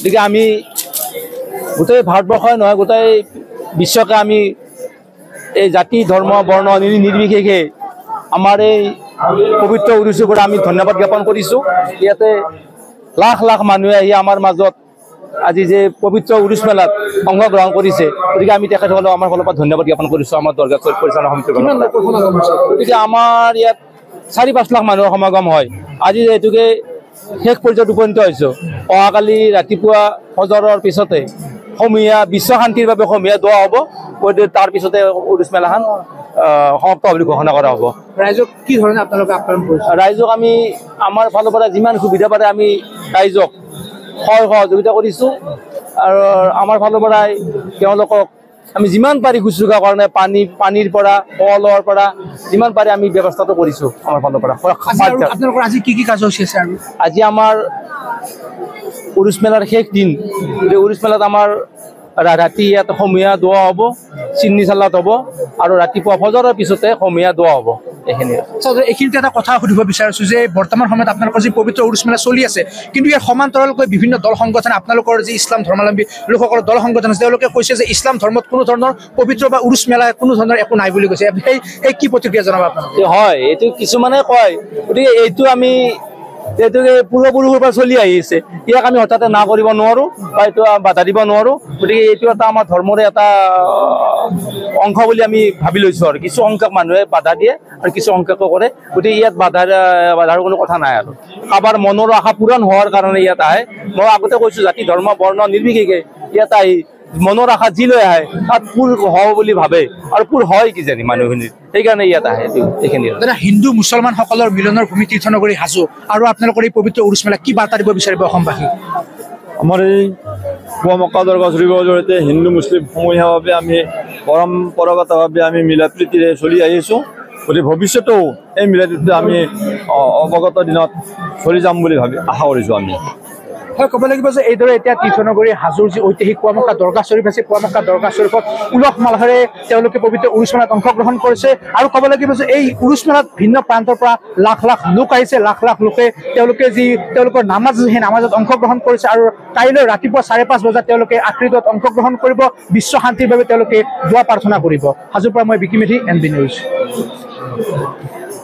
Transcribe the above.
গতিকে আমি গোটেই ভাৰতবৰ্ষই নহয় গোটেই বিশ্বকে আমি এই জাতি ধৰ্ম বৰ্ণ নিৰ্বিশেষে আমাৰ এই পবিত্ৰ উৰুচৰ পৰা আমি ধন্যবাদ জ্ঞাপন কৰিছোঁ। ইয়াতে লাখ লাখ মানুহে আহি আমাৰ মাজত আজি যে পবিত্ৰ উৰুচ মেলাত অংশগ্ৰহণ কৰিছে, গতিকে আমি তেখেতসকলক আমাৰ ফালৰ পৰা ধন্যবাদ জ্ঞাপন কৰিছোঁ। আমাৰ দৰগাহ পৰিচালনা সমিতিৰ গতিকে আমাৰ ইয়াত 4-5 লাখ মানুহৰ সমাগম হয়। আজি এইটোকে শেষ পৰ্যায়ত উপনীত হৈছোঁ। অহাকালি ৰাতিপুৱা ফজৰৰ পিছতে সমূহীয়া বিশ্ব শান্তিৰ বাবে সমূহীয়া দোৱা হ'ব। তাৰ পিছতে উৰুচ মেলাখন সমাপ্ত বুলি ঘোষণা কৰা হ'ব। ৰাইজক কি ধৰণে আপোনালোকে আপ্যায়ন কৰিছে? ৰাইজক আমি আমাৰ ফালৰ পৰা যিমান সুবিধা পাৰে আমি ৰাইজক সহযোগিতা কৰিছোঁ আৰু আমাৰ ফালৰ পৰাই তেওঁলোকক আমি যিমান পাৰি শুশ্ৰূষাৰ কাৰণে পানীৰ পৰা কলৰ পৰা যিমান পাৰি আমি ব্যৱস্থাটো কৰিছোঁ আমাৰ ফালৰ পৰা। আপোনালোকৰ আজি কি কাৰ্যসূচী আছে? আৰু আজি আমাৰ উৰুচ মেলাৰ শেষ দিন। উৰুচ মেলাত আমাৰ ৰাতি ইয়াত সমূহীয়া দোৱা হ'ব, চিন্নি চালাত হ'ব আৰু ৰাতিপুৱা ফজৰৰ পিছতে সমূহীয়া দোৱা হ'ব। এইখিনিতে এটা কথা সুধিব বিচাৰিছোঁ যে বৰ্তমান সময়ত আপোনালোকৰ যি পবিত্ৰ উৰুচ মেলা চলি আছে, কিন্তু ইয়াৰ সমান্তৰালকৈ বিভিন্ন দল সংগঠন, আপোনালোকৰ যি ইছলাম ধৰ্মাৱলম্বী লোকসকলৰ দল সংগঠন আছে, তেওঁলোকে কৈছে যে ইছলাম ধৰ্মত কোনো ধৰণৰ পবিত্ৰ বা উৰুচ মেলা কোনো ধৰণৰ একো নাই বুলি কৈছে। সেই কি প্ৰতিক্ৰিয়া জনাব আপোনালোকে? হয়, এইটো কিছুমানে কয়, গতিকে এইটো আমি এইটোকে পূৰ্বপুৰুষৰ পৰা চলি আহিছে, ইয়াক আমি হঠাতে না কৰিব নোৱাৰোঁ বা এইটো বাধা দিব নোৱাৰোঁ। গতিকে এইটো এটা আমাৰ ধৰ্মৰে এটা অংশ বুলি আমি ভাবি লৈছোঁ আৰু কিছু সংখ্যক মানুহে বাধা দিয়ে আৰু কিছু সংখ্যকো কৰে। গতিকে ইয়াত বাধাৰ কোনো কথা নাই আৰু কাৰোবাৰ মনৰ আশা পূৰণ হোৱাৰ কাৰণে ইয়াত আহে। মই আগতে কৈছোঁ জাতি ধৰ্ম বৰ্ণ নিৰ্বিশেষে ইয়াত আহি মনৰ আশা যি লৈ আহে তাত পূৰ হ'ব বুলি ভাবে আৰু পূৰ হয় কিজানি মানুহখিনিৰ, সেইকাৰণে ইয়াত আহে। এইখিনি হিন্দু মুছলমানসকলৰ মিলনৰ ভূমি তীৰ্থনগৰী হাজো আৰু আপোনালোকৰ এই পবিত্ৰ উৰুচ মেলা কি বাৰ্তা দিব বিচাৰিব অসমবাসী? আমাৰ এই পুৱা মক্কা দৰগাহ চলিবৰ জৰিয়তে হিন্দু মুছলিম সমূহীয়াভাৱে আমি পৰম্পৰাগতভাৱে আমি মিলা প্ৰীতিৰে চলি আহিছোঁ। গতিকে ভৱিষ্যতেও এই মিলা প্ৰীতিৰে আমি অৱগত দিনত চলি যাম বুলি আশা কৰিছোঁ আমি। হয়, ক'ব লাগিব যে এইদৰে এতিয়া তীৰ্থনগৰী হাজোৰ যি ঐতিহাসিক পুৱামক্কা দৰগাহ শ্বৰীফ আছে, পুৱামক্কা দৰগাহ শ্বৰীফত উলহ মালহেৰে তেওঁলোকে পবিত্ৰ উৰুচ মেলাত অংশগ্ৰহণ কৰিছে। আৰু ক'ব লাগিব যে এই উৰুচ মেলাত ভিন্ন প্ৰান্তৰ পৰা লাখ লাখ লোক আহিছে, লাখ লাখ লোকে তেওঁলোকৰ নামাজ আছে সেই নামাজত অংশগ্ৰহণ কৰিছে। আৰু কাইলৈ ৰাতিপুৱা 5:30 বজাত তেওঁলোকে আকৃতত অংশগ্ৰহণ কৰিব, বিশ্ব শান্তিৰ বাবে তেওঁলোকে দোৱা প্ৰাৰ্থনা কৰিব। হাজোৰ পৰা মই বিকি মেধি, NB নিউজ।